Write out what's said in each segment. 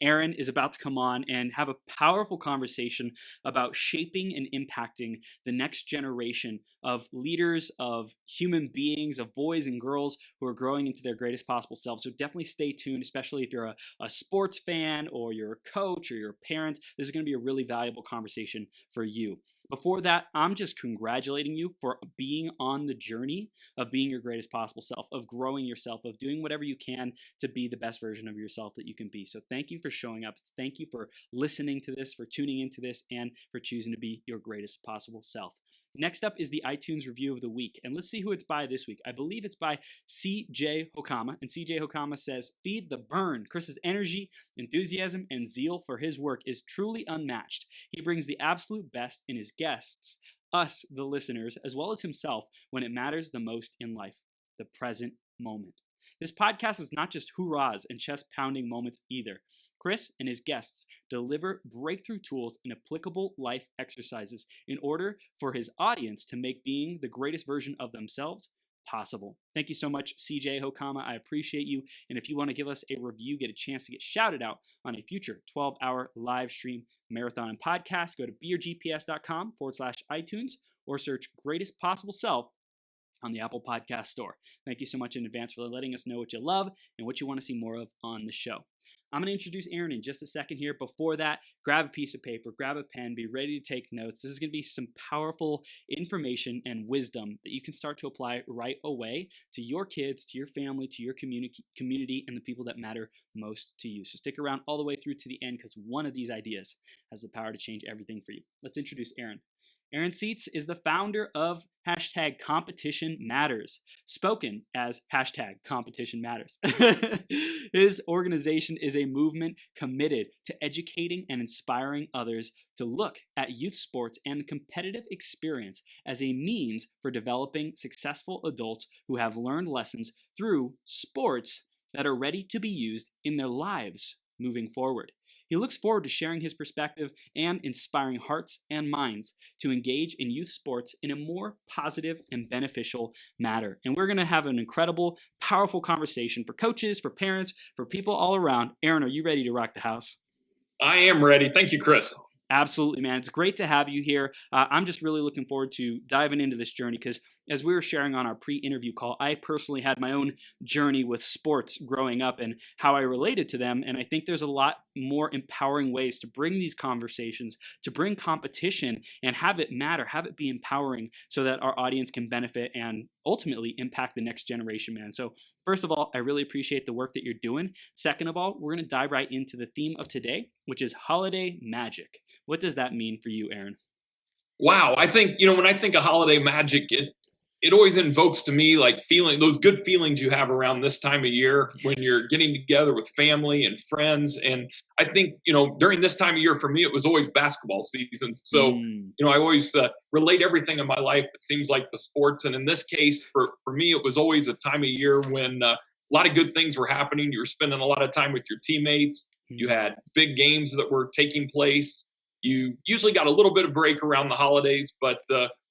Aaron is about to come on and have a powerful conversation about shaping and impacting the next generation of leaders, of human beings, of boys and girls who are growing into their greatest possible selves. So definitely stay tuned, especially if you're a sports fan or you're a coach or you're a parent. This is going to be a really valuable conversation for you. Before that, I'm just congratulating you for being on the journey of being your greatest possible self, of growing yourself, of doing whatever you can to be the best version of yourself that you can be. So thank you for showing up. Thank you for listening to this, for tuning into this, and for choosing to be your greatest possible self. Next up is the iTunes review of the week. And let's see who it's by this week. I believe it's by CJ Hokama. And CJ Hokama says, "Feed the burn. Chris's energy, enthusiasm, and zeal for his work is truly unmatched. He brings the absolute best in his guests, us, the listeners, as well as himself when it matters the most in life, the present moment." This podcast is not just hoorahs and chest-pounding moments either. Chris and his guests deliver breakthrough tools and applicable life exercises in order for his audience to make being the greatest version of themselves possible. Thank you so much, CJ Hokama. I appreciate you. And if you want to give us a review, get a chance to get shouted out on a future 12-hour live stream marathon and podcast, go to beyourgps.com/iTunes or search Greatest Possible Self on the Apple Podcast Store. Thank you so much in advance for letting us know what you love and what you want to see more of on the show. I'm going to introduce Aaron in just a second here. Before that, grab a piece of paper, grab a pen, be ready to take notes. This is going to be some powerful information and wisdom that you can start to apply right away to your kids, to your family, to your community, and the people that matter most to you. So stick around all the way through to the end because one of these ideas has the power to change everything for you. Let's introduce Aaron. Aaron Seitz is the founder of #CompetitionMatters, spoken as #CompetitionMatters. His organization is a movement committed to educating and inspiring others to look at youth sports and the competitive experience as a means for developing successful adults who have learned lessons through sports that are ready to be used in their lives moving forward. He looks forward to sharing his perspective and inspiring hearts and minds to engage in youth sports in a more positive and beneficial manner. And we're going to have an incredible, powerful conversation for coaches, for parents, for people all around. Aaron, are you ready to rock the house? I am ready. Thank you, Chris. Absolutely, man. It's great to have you here. I'm just really looking forward to diving into this journey because as we were sharing on our pre-interview call, I personally had my own journey with sports growing up and how I related to them. And I think there's a lot more empowering ways to bring these conversations, to bring competition and have it matter, have it be empowering so that our audience can benefit and ultimately impact the next generation, man. So first of all, I really appreciate the work that you're doing. Second of all, we're going to dive right into the theme of today, which is holiday magic. What does that mean for you, Aaron? Wow. I think, when I think of holiday magic, it always invokes to me like those good feelings you have around this time of year when you're getting together with family and friends. And I think, during this time of year for me, it was always basketball season. So, I always relate everything in my life. It seems like the sports. And in this case, for me, it was always a time of year when a lot of good things were happening. You were spending a lot of time with your teammates. You had big games that were taking place. You usually got a little bit of break around the holidays, but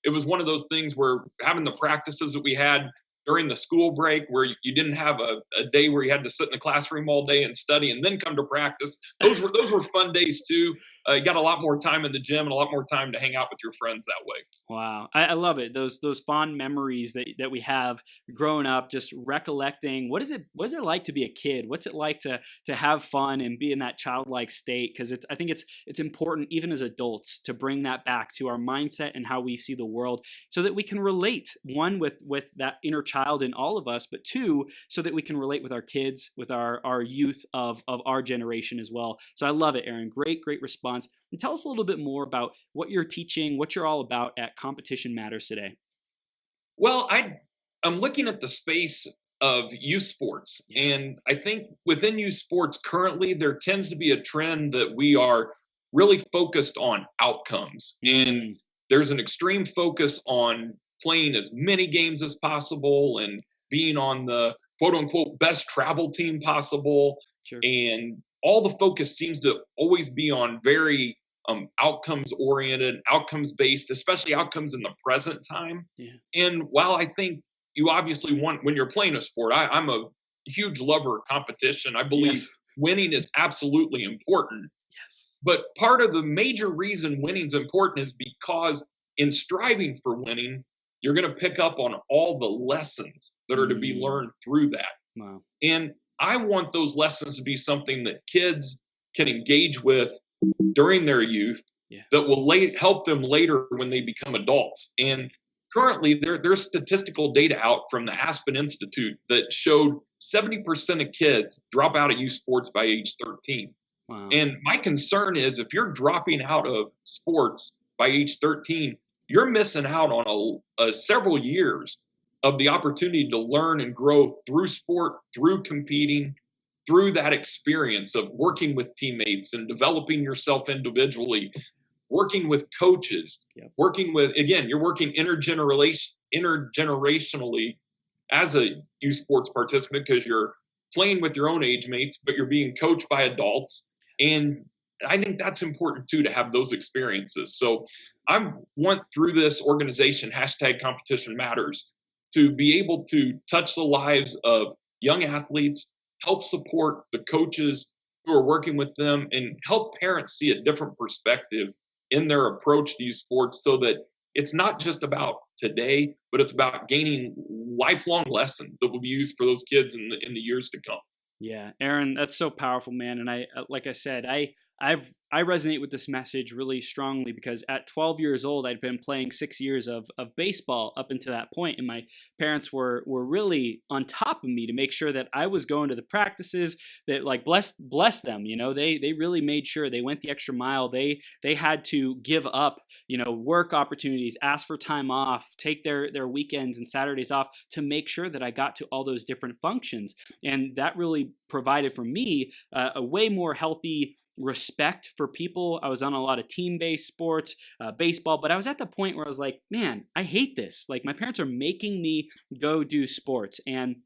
it was one of those things where having the practices that we had during the school break where you didn't have a day where you had to sit in the classroom all day and study and then come to practice. Those were fun days too. You got a lot more time in the gym and a lot more time to hang out with your friends that way. Wow. I love it. Those fond memories that we have growing up, just recollecting what is it like to be a kid? What's it like to have fun and be in that childlike state? Because I think it's important even as adults to bring that back to our mindset and how we see the world so that we can relate, one, with that inner child in all of us, but two, so that we can relate with our kids, with our youth of our generation as well. So I love it, Aaron. Great response. And tell us a little bit more about what you're teaching, what you're all about at Competition Matters today. Well, I'm looking at the space of youth sports. And I think within youth sports currently, there tends to be a trend that we are really focused on outcomes. And there's an extreme focus on playing as many games as possible and being on the quote unquote best travel team possible. Sure. And all the focus seems to always be on very outcomes oriented, outcomes based, especially outcomes in the present time. Yeah. And while I think you obviously want, when you're playing a sport, I'm a huge lover of competition. I believe winning is absolutely important. Yes. But part of the major reason winning's important is because in striving for winning, you're going to pick up on all the lessons that are to be Mm, learned through that. wow. And I want those lessons to be something that kids can engage with during their youth Yeah. that will help them later when they become adults. And currently, there's statistical data out from the Aspen Institute that showed 70% of kids drop out of youth sports by age 13. Wow. And my concern is if you're dropping out of sports by age 13, you're missing out on a several years of the opportunity to learn and grow through sport, through competing, through that experience of working with teammates and developing yourself individually, working with coaches, Yep. working with, again, you're working intergenerationally as a youth sports participant because you're playing with your own age mates, but you're being coached by adults. And I think that's important too, to have those experiences. So I want through this organization, hashtag competition matters, to be able to touch the lives of young athletes, help support the coaches who are working with them, and help parents see a different perspective in their approach to youth sports so that it's not just about today, but it's about gaining lifelong lessons that will be used for those kids in the years to come. Yeah, Aaron, that's so powerful, man. And like I said, I resonate with this message really strongly because at 12 years old, I'd been playing 6 years of baseball up until that point, and my parents were really on top of me to make sure that I was going to the practices. That, like, bless them, they really made sure they went the extra mile. They had to give up, work opportunities, ask for time off, take their weekends and Saturdays off to make sure that I got to all those different functions, and that really provided for me a way more healthy respect for people. I was on a lot of team-based sports, baseball, but I was at the point where I was like, man, I hate this. Like, my parents are making me go do sports. And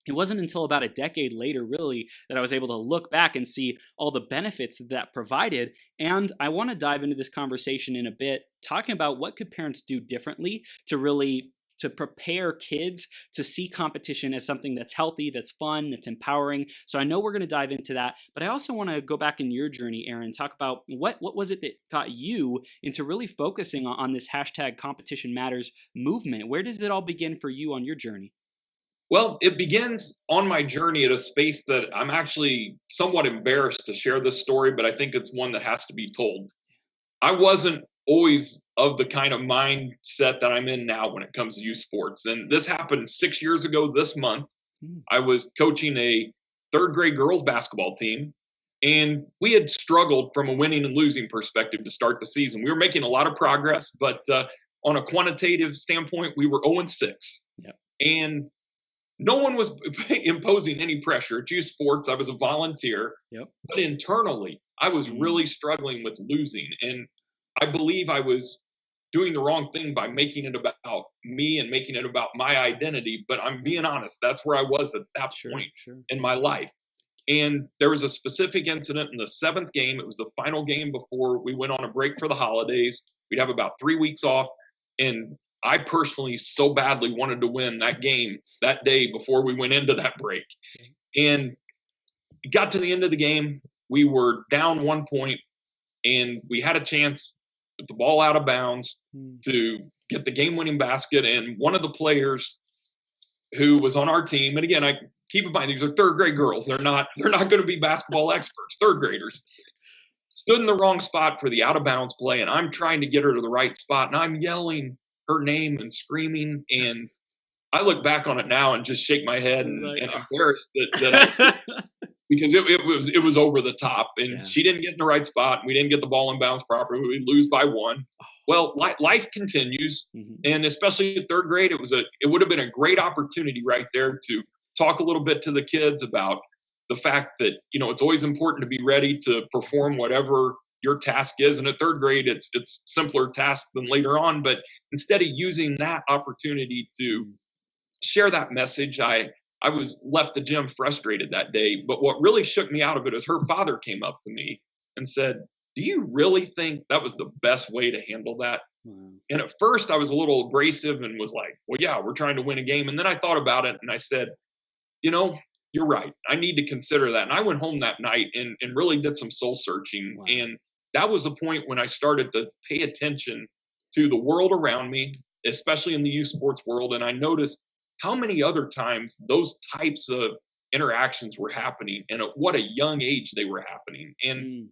it wasn't until about a decade later, really, that I was able to look back and see all the benefits that provided. And I want to dive into this conversation in a bit, talking about what could parents do differently to prepare kids to see competition as something that's healthy, that's fun, that's empowering. So I know we're going to dive into that, but I also want to go back in your journey, Aaron, talk about what was it that got you into really focusing on this hashtag competition matters movement. Where does it all begin for you on your journey? Well, it begins on my journey at a space that I'm actually somewhat embarrassed to share this story, but I think it's one that has to be told. I wasn't always of the kind of mindset that I'm in now when it comes to youth sports. And this happened 6 years ago this month. Hmm. I was coaching a third grade girls basketball team, and we had struggled from a winning and losing perspective to start the season. We were making a lot of progress, but on a quantitative standpoint, we were 0-6. Yep. And no one was imposing any pressure at youth sports. I was a volunteer, Yep. but internally, I was Mm. really struggling with losing. And I believe I was doing the wrong thing by making it about me and making it about my identity. But I'm being honest, that's where I was at that Sure, point sure. in my life. And there was a specific incident in the seventh game. It was the final game before we went on a break for the holidays. We'd have about 3 weeks off. And I personally so badly wanted to win that game that day before we went into that break. And it got to the end of the game. We were down 1 point, and we had a chance with the ball out of bounds Mm. to get the game-winning basket. And one of the players who was on our team, and again, I keep in mind these are third grade girls. They're not going to be basketball experts. Third graders stood in the wrong spot for the out of bounds play, and I'm trying to get her to the right spot, and I'm yelling her name and screaming. And I look back on it now and just shake my head and, Like, and embarrassed that because it was over the top, and Yeah. she didn't get in the right spot, and we didn't get the ball in bounds properly. We lose by 1. Well, life continues, Mhm. and especially in third grade, it would have been a great opportunity right there to talk a little bit to the kids about the fact that it's always important to be ready to perform whatever your task is. And at third grade, it's simpler task than later on. But instead of using that opportunity to share that message, I was left the gym frustrated that day. But what really shook me out of it is her father came up to me and said, "Do you really think that was the best way to handle that?" Wow. And at first I was a little abrasive and was like, "Well, yeah, we're trying to win a game." And then I thought about it and I said, you're right. I need to consider that. And I went home that night and really did some soul searching. Wow. And that was the point when I started to pay attention to the world around me, especially in the youth sports world. And I noticed how many other times those types of interactions were happening and at what a young age they were happening. And Mm.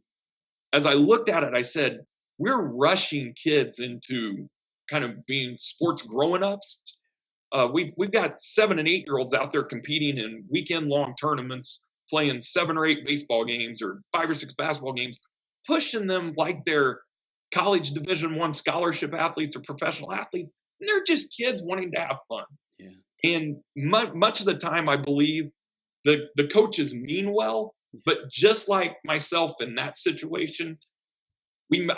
as I looked at it, I said, we're rushing kids into kind of being sports growing ups. We've got 7 and 8 year olds out there competing in weekend long tournaments, playing 7 or 8 baseball games or 5 or 6 basketball games, pushing them like they're college Division I scholarship athletes or professional athletes. And they're just kids wanting to have fun. Yeah. And much of the time, I believe the coaches mean well, but just like myself in that situation,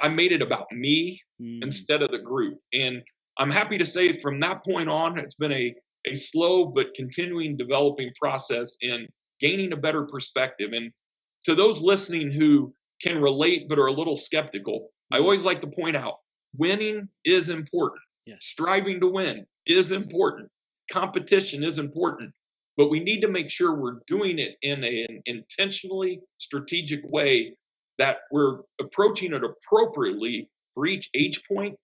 I made it about me Mm. instead of the group. And I'm happy to say from that point on, it's been a slow but continuing developing process in gaining a better perspective. And to those listening who can relate but are a little skeptical, I always like to point out winning is important. Yes. Striving to win is important. Competition is important. But we need to make sure we're doing it in an intentionally strategic way, that we're approaching it appropriately for each age point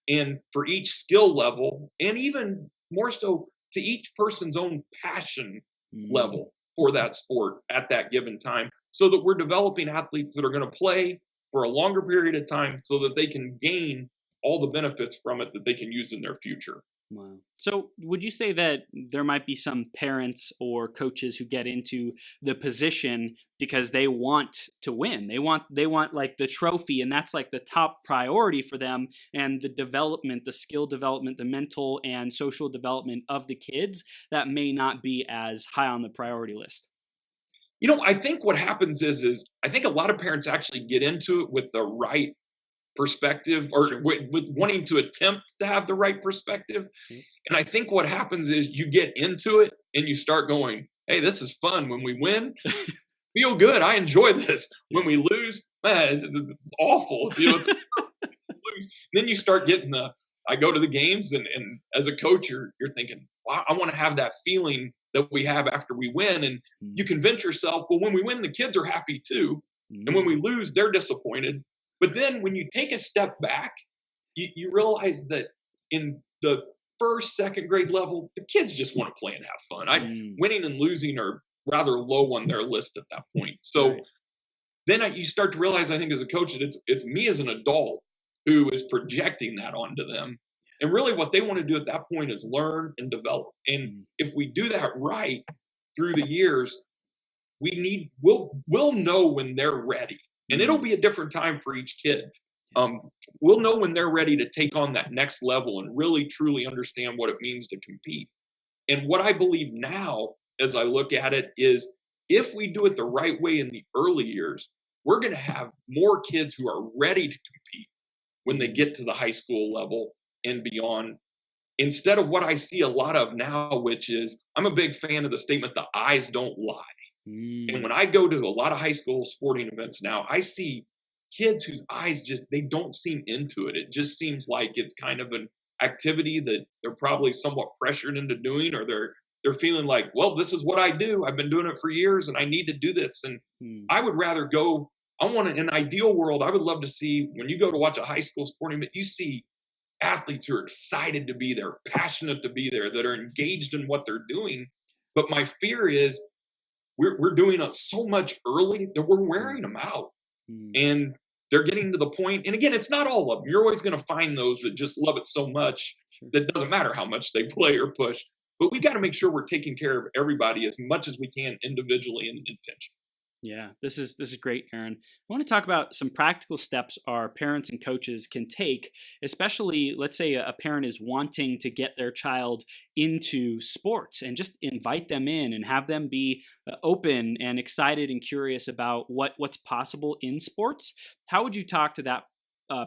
and for each skill level, and even more so to each person's own passion Mm. level for that sport at that given time, so that we're developing athletes that are going to play for a longer period of time so that they can gain all the benefits from it that they can use in their future. Wow. So, would you say that there might be some parents or coaches who get into the position because they want to win? They want like the trophy, and that's like the top priority for them. And the development, the skill development, the mental and social development of the kids, that may not be as high on the priority list. I think what happens is I think a lot of parents actually get into it with the right perspective, or Sure. with wanting to attempt to have the right perspective. Right. And I think what happens is you get into it and you start going, hey, this is fun. When we win, feel good. I enjoy this. When we Yes. lose, man, it's awful. It's lose. Then you start getting I go to the games, and as a coach, you're thinking, wow, I want to have that feeling that we have after we win. And you Mm. convince yourself, well, when we win, the kids are happy too. And when Mm. we lose, they're disappointed. But then when you take a step back, you realize that in the first, second grade level, the kids just want to play and have fun. Mm. Winning and losing are rather low on their list at that point. So Right. then you start to realize, I think, as a coach, that it's me as an adult who is projecting that onto them. And really, what they want to do at that point is learn and develop. And Mm. if we do that right through the years, we'll know when they're ready, and it'll Mm. be a different time for each kid. We'll know when they're ready to take on that next level and really truly understand what it means to compete. And what I believe now, as I look at it, is if we do it the right way in the early years, we're going to have more kids who are ready to compete when they get to the high school level and beyond. Instead of what I see a lot of now, which is, I'm a big fan of the statement, the eyes don't lie. And Mm. when I go to a lot of high school sporting events now, I see kids whose eyes they don't seem into it. It just seems like it's kind of an activity that they're probably somewhat pressured into doing, or they're feeling like, well, this is what I do. I've been doing it for years and I need to do this. And Mm. I would rather go, in an ideal world, I would love to see, when you go to watch a high school sporting event, you see athletes who are excited to be there, passionate to be there, that are engaged in what they're doing. But my fear is we're doing it so much early that we're Mm. wearing them out, Mm. and they're getting to the point. And again, it's not all of them. You're always going to find those that just love it so much Sure. that it doesn't matter how much they play or push. But we got to make sure we're taking care of everybody as much as we can, individually and intentionally. Yeah, this is great, Aaron. I want to talk about some practical steps our parents and coaches can take, especially let's say a parent is wanting to get their child into sports, and just invite them in and have them be open and excited and curious about what's possible in sports. How would you talk to that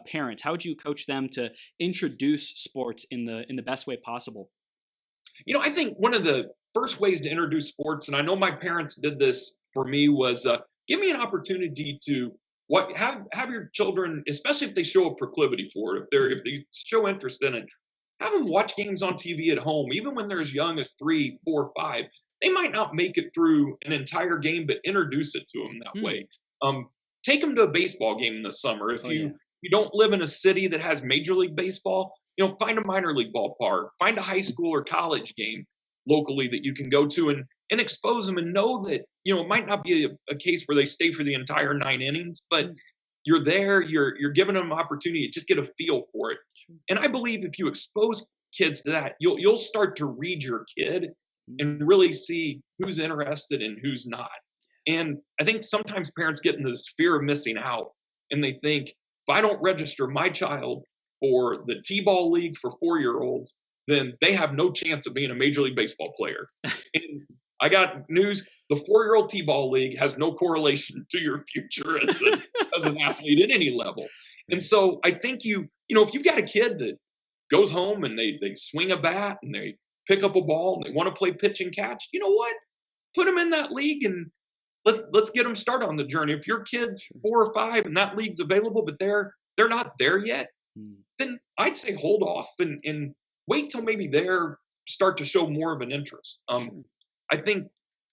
parent? How would you coach them to introduce sports in the best way possible? I think one of the first ways to introduce sports, and I know my parents did this for me, was give me an opportunity to have your children, especially if they show a proclivity for it, if they show interest in it, have them watch games on TV at home, even when they're as young as 3, 4, 5. they might not make it through an entire game, but introduce it to them that Hmm. way. Take them to a baseball game this summer. If Oh you yeah. you don't live in a city that has Major League Baseball, find a minor league ballpark, find a high school or college game locally that you can go to, and expose them, and know that it might not be a case where they stay for the entire 9 innings, but Hmm. you're there, you're giving them an opportunity to just get a feel for it. Sure. And I believe if you expose kids to that, you'll start to read your kid Hmm. and really see who's interested and who's not. And I think sometimes parents get into this fear of missing out, and they think, if I don't register my child for the T-ball league for 4-year-olds, then they have no chance of being a Major League Baseball player. And I got news: the 4-year-old T-ball league has no correlation to your future as an athlete at any level. And Right. so I think if you've got a kid that goes home and they swing a bat and they pick up a ball and they want to play pitch and catch, you know what? Put them in that league and let's get them started on the journey. If your kid's Sure. 4 or 5 and that league's available, but they're not there yet, Hmm. then I'd say hold off and wait till maybe they're start to show more of an interest. Sure. I think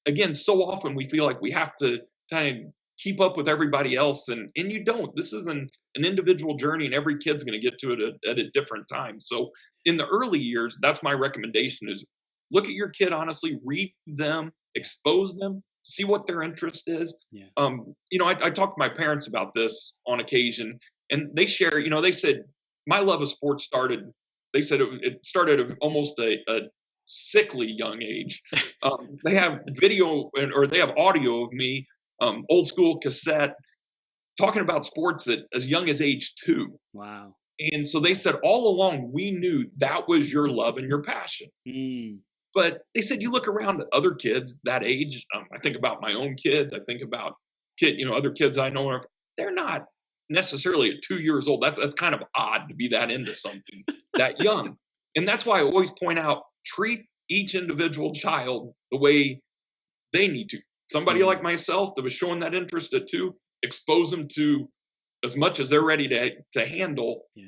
again, so often we feel like we have to kind of keep up with everybody else, and you don't. This is an individual journey, and every kid's going to get to it at a different time. So in the early years, that's my recommendation: is look at your kid honestly, read them, Yeah. expose them, see what their interest is. Yeah. I talked to my parents about this on occasion, and they share. They said my love of sports started. They said it started at almost a sickly young age. They have video or they have audio of me, old school cassette, talking about sports at as young as age 2. Wow. And so they said all along we knew that was your love and your passion. Mm. But they said you look around at other kids that age. I think about my own kids. I think about other kids I know. They're not necessarily at 2 years old. That's kind of odd to be that into something that young. And that's why I always point out: treat each individual child the way they need to. Somebody Mm. like myself that was showing that interest at 2, expose them to as much as they're ready to handle. Yeah.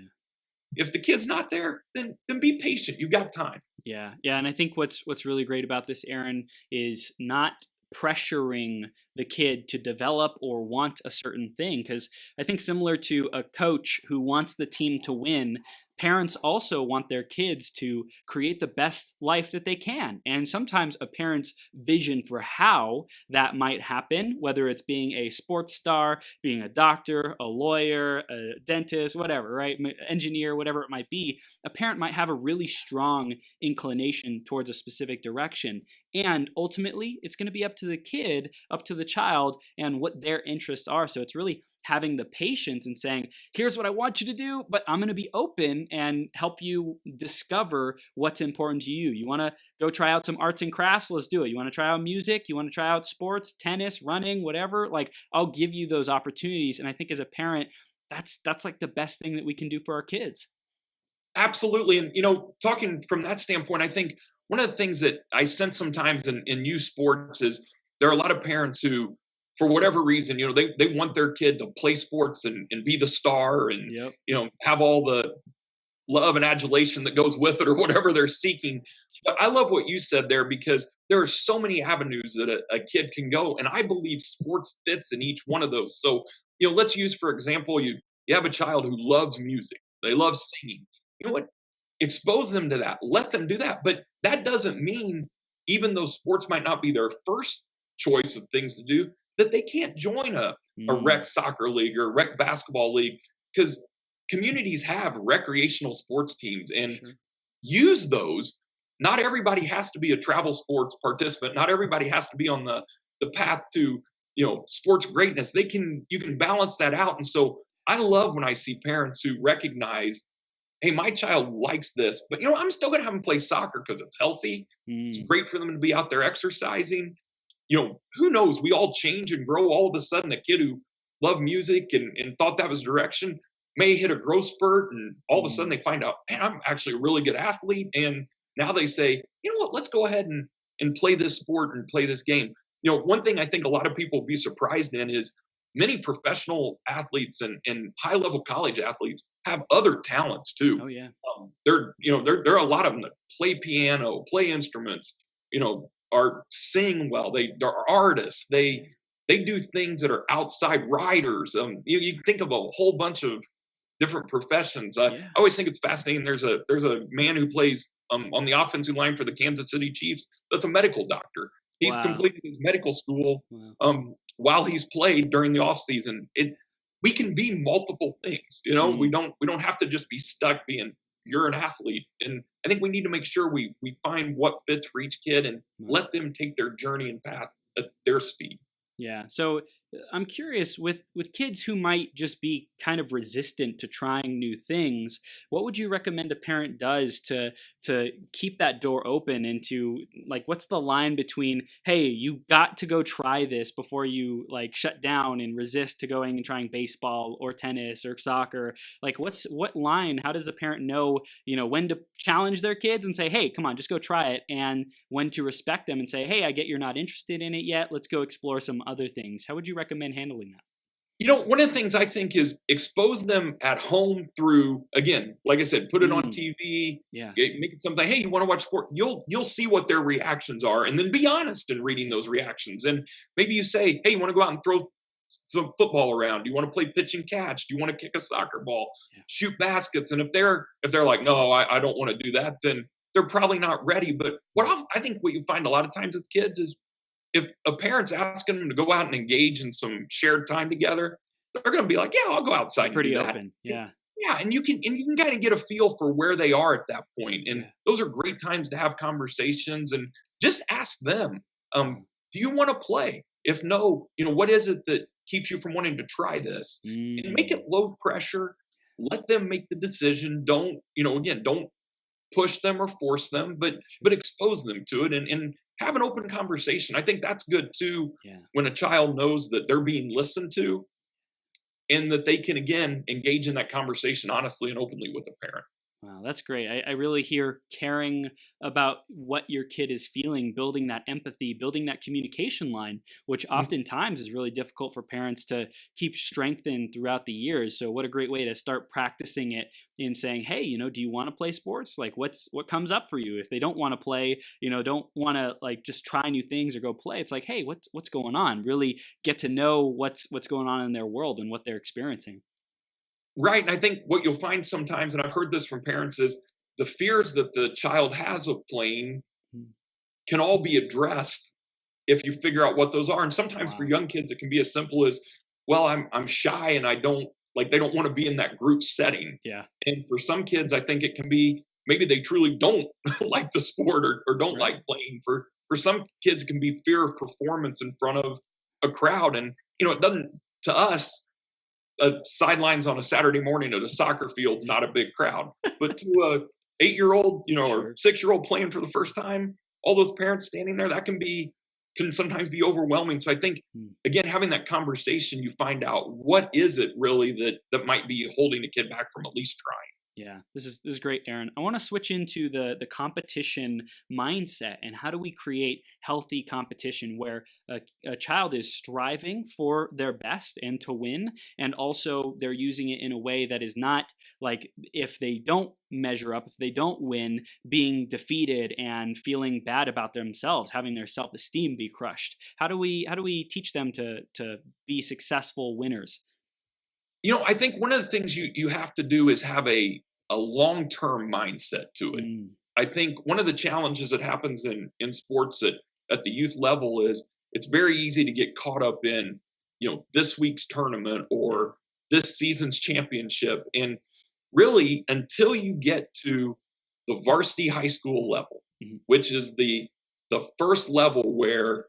If the kid's not there, then be patient. You got time. Yeah, yeah, and I think what's really great about this, Aaron, is not pressuring the kid to develop or want a certain thing. Because I think similar to a coach who wants the team to win, parents also want their kids to create the best life that they can. And sometimes a parent's vision for how that might happen, whether it's being a sports star, being a doctor, a lawyer, a dentist, whatever, right, engineer, whatever it might be, a parent might have a really strong inclination towards a specific direction. And ultimately, it's going to be up to the kid, up to the child, and what their interests are. So it's really having the patience and saying, here's what I want you to do, but I'm going to be open and help you discover what's important to you. You want to go try out some arts and crafts? Let's do it. You want to try out music? You want to try out sports, tennis, running, whatever? Like, I'll give you those opportunities. And I think as a parent, that's like the best thing that we can do for our kids. Absolutely. And, talking from that standpoint, I think one of the things that I sense sometimes in youth sports is there are a lot of parents who, for whatever reason, they want their kid to play sports and be the star and, Yep. have all the love and adulation that goes with it or whatever they're seeking. But I love what you said there, because there are so many avenues that a kid can go. And I believe sports fits in each one of those. So, let's use, for example, you have a child who loves music. They love singing. You know what? Expose them to that. Let them do that. But that doesn't mean, even though sports might not be their first choice of things to do, that they can't join a Mm, rec soccer league or rec basketball league, because communities have recreational sports teams, and sure. use those. Not everybody has to be a travel sports participant. Not everybody has to be on the path to sports greatness. You can balance that out. And so I love when I see parents who recognize, hey, my child likes this, but I'm still going to have them play soccer because it's healthy. It's Mm, great for them to be out there exercising. Who knows? We all change and grow. All of a sudden, a kid who loved music and thought that was direction may hit a growth spurt, and all of a sudden mm, they find out, man, I'm actually a really good athlete. And now they say, you know what? Let's go ahead and play this sport and play this game. One thing I think a lot of people would be surprised in is many professional athletes and high level college athletes have other talents too. oh yeah. There are a lot of them that play piano, play instruments, are sing well. They're artists. They do things that are outside writers. You think of a whole bunch of different professions. I Yeah. always think it's fascinating. There's a man who plays on the offensive line for the Kansas City Chiefs. That's a medical doctor. He's Wow. completed his medical school Wow. while he's played during the off season. We can be multiple things. We Mm. don't have to just be stuck being you're an athlete. And I think we need to make sure we find what fits for each kid and Wow. let them take their journey and path at their speed. Yeah. So I'm curious with kids who might just be kind of resistant to trying new things, what would you recommend a parent does to keep that door open and to like what's the line between, hey, you got to go try this before you like shut down and resist to going and trying baseball or tennis or soccer? Like what line, how does the parent know, when to challenge their kids and say, "Hey, come on, just go try it," and when to respect them and say, "Hey, I get you're not interested in it yet. Let's go explore some other things." How would you recommend handling that? One of the things I think is expose them at home through, again, like I said, put it on Mm, TV, yeah. make it something. Hey, you want to watch sport? You'll see what their reactions are, and then be honest in reading those reactions. And maybe you say, hey, you want to go out and throw some football around? Do you want to play pitch and catch? Do you want to kick a soccer ball? Yeah. Shoot baskets? And if they're like, no, I don't want to do that, then they're probably not ready. But I think what you find a lot of times with kids is if a parent's asking them to go out and engage in some shared time together, they're going to be like, "Yeah, I'll go They're outside and do pretty that." open. Yeah. Yeah, and you can kind of get a feel for where they are at that point, and Yeah. those are great times to have conversations and just ask them, Mm. "Do you want to play? If no, what is it that keeps you from wanting to try this?" And make it Mm. low pressure. Let them make the decision. Don't push them or force them, but Sure. but expose them to it and have an open conversation. I think that's good too Yeah. when a child knows that they're being listened to and that they can again engage in that conversation honestly and openly with a parent. Wow, that's great. I really hear caring about what your kid is feeling, building that empathy, building that communication line, which Mm. oftentimes is really difficult for parents to keep strengthened throughout the years. So, what a great way to start practicing it in saying, "Hey, do you want to play sports? Like, what comes up for you? If they don't want to play, don't want to like just try new things or go play. It's like, hey, what's going on? Really get to know what's going on in their world and what they're experiencing." Right. And I think what you'll find sometimes, and I've heard this from parents, is the fears that the child has of playing Mm. can all be addressed if you figure out what those are. And sometimes for Wow. young kids, it can be as simple as, well, I'm shy and I don't like they don't want to be in that group setting. Yeah. And for some kids, I think it can be maybe they truly don't like the sport or don't Right. like playing. For some kids, it can be fear of performance in front of a crowd. And it doesn't to us sidelines on a Saturday morning at a soccer field's not a big crowd, but to a 8-year-old, or Sure. 6-year-old playing for the first time, all those parents standing there, that can sometimes be overwhelming. So I think Mm. again, having that conversation, you find out what is it really that might be holding a kid back from at least trying. Yeah, this is great, Aaron. I want to switch into the competition mindset and how do we create healthy competition where a child is striving for their best and to win, and also they're using it in a way that is not like if they don't measure up, if they don't win, being defeated and feeling bad about themselves, having their self esteem be crushed. How do we teach them to be successful winners? I think one of the things you have to do is have a long-term mindset to it. Mm, I think one of the challenges that happens in sports at the youth level is it's very easy to get caught up in, this week's tournament yeah. or this season's championship. And really, until you get to the varsity high school level, Mhm. which is the first level where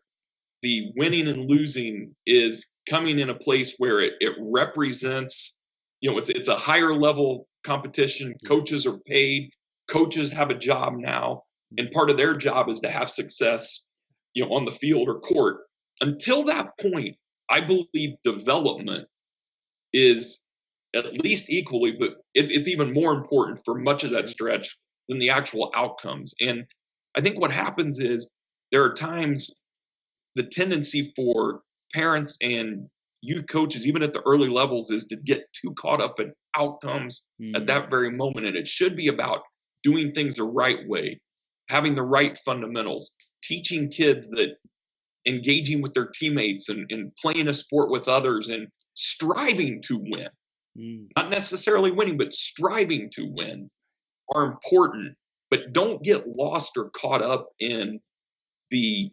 the winning and losing is coming in a place where it represents, it's a higher level competition. Yeah. Coaches are paid, coaches have a job now, and part of their job is to have success, on the field or court. Until that point, I believe development is at least equally, but it's even more important for much of that Sure. stretch than the actual outcomes. And I think what happens is there are times the tendency for parents and youth coaches, even at the early levels, is to get too caught up in outcomes at Mm, that very moment. And it should be about doing things the right way, having the right fundamentals, teaching kids that engaging with their teammates and playing a sport with others and striving to win, not necessarily winning, but striving to win, are important. But don't get lost or caught up in the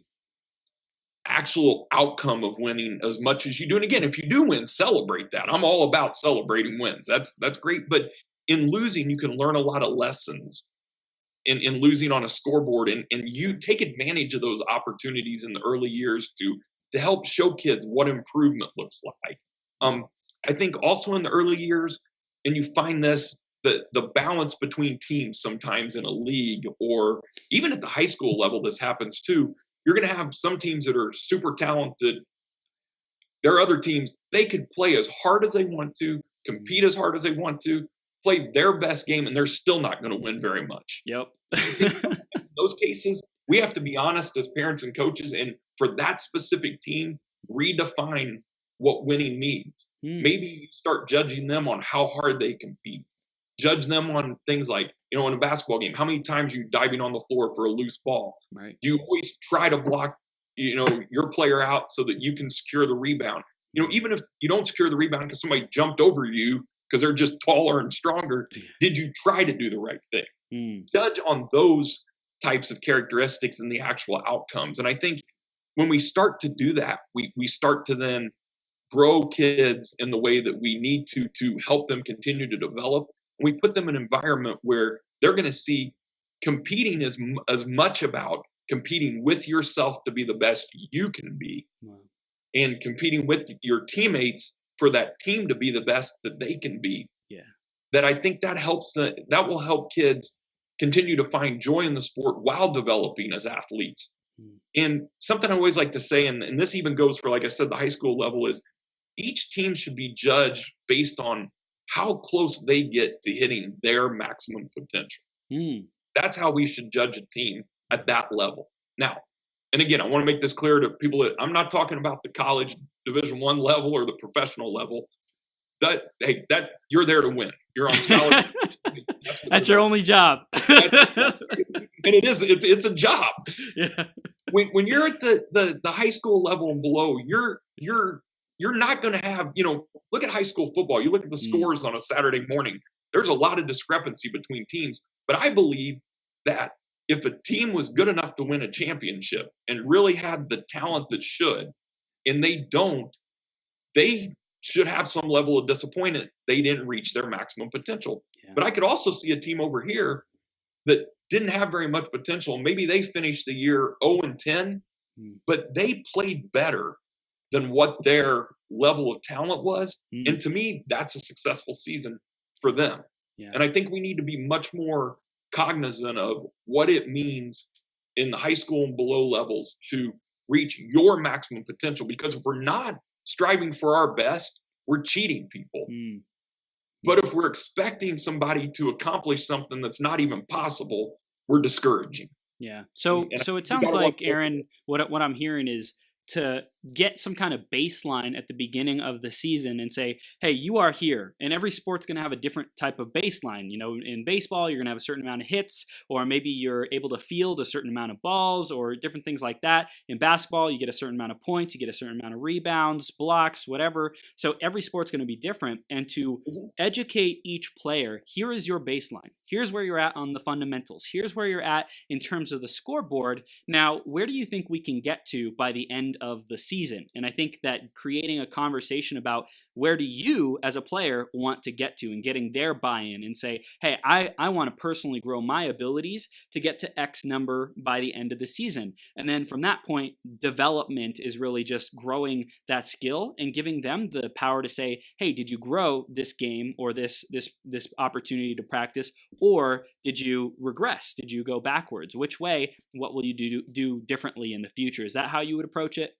actual outcome of winning as much as you do. And again, if you do win, celebrate that. I'm all about celebrating wins. That's great. But in losing, you can learn a lot of lessons in losing on a scoreboard, and you take advantage of those opportunities in the early years to help show kids what improvement looks like. I think also in the early years, and you find this, the balance between teams sometimes in a league, or even at the high school level, this happens too. You're going to have some teams that are super talented. There are other teams, they could play as hard as they want to, compete as hard as they want to, play their best game, and they're still not going to win very much. Yep. In those cases, we have to be honest as parents and coaches, and for that specific team, redefine what winning means. Maybe you start judging them on how hard they compete. Judge them on things like, in a basketball game, how many times are you diving on the floor for a loose ball? Right. Do you always try to block, your player out so that you can secure the rebound? Even if you don't secure the rebound because somebody jumped over you because they're just taller and stronger, did you try to do the right thing? Judge on those types of characteristics and the actual outcomes. And I think when we start to do that, we start to then grow kids in the way that we need to help them continue to develop. And we put them in an environment where they're going to see competing as much about competing with yourself to be the best you can be, and competing with your teammates for that team to be the best that they can be. Yeah. That I think that will help kids continue to find joy in the sport while developing as athletes. And something I always like to say, and this even goes for, like I said, the high school level, is each team should be judged based on how close they get to hitting their maximum potential. That's how we should judge a team at that level. Now, and again, I want to make this clear to people that I'm not talking about the college Division I level or the professional level. That you're there to win. You're on scholarship. That's your only job. And it's a job. Yeah. When you're at the high school level and below, you're not going to have, look at high school football. You look at the scores on a Saturday morning. There's a lot of discrepancy between teams. But I believe that if a team was good enough to win a championship and really had the talent that should, and they don't, they should have some level of disappointment they didn't reach their maximum potential. Yeah. But I could also see a team over here that didn't have very much potential. Maybe they finished the year 0-10, but they played better than what their level of talent was. And to me, that's a successful season for them. Yeah. And I think we need to be much more cognizant of what it means in the high school and below levels to reach your maximum potential. Because if we're not striving for our best, we're cheating people. But if we're expecting somebody to accomplish something that's not even possible, we're discouraging. Yeah. So it sounds like, Aaron, what I'm hearing is to get some kind of baseline at the beginning of the season and say, hey, you are here. And every sport's going to have a different type of baseline. In baseball, you're going to have a certain amount of hits, or maybe you're able to field a certain amount of balls, or different things like that. In basketball, you get a certain amount of points, you get a certain amount of rebounds, blocks, whatever. So every sport's going to be different. And to educate each player, here is your baseline. Here's where you're at on the fundamentals. Here's where you're at in terms of the scoreboard. Now, where do you think we can get to by the end of the season? And I think that creating a conversation about where do you as a player want to get to, and getting their buy-in and say, hey, I want to personally grow my abilities to get to X number by the end of the season. And then from that point, development is really just growing that skill and giving them the power to say, hey, did you grow this game or this opportunity to practice, or did you regress? Did you go backwards? Which way? What will you do differently in the future? Is that how you would approach it?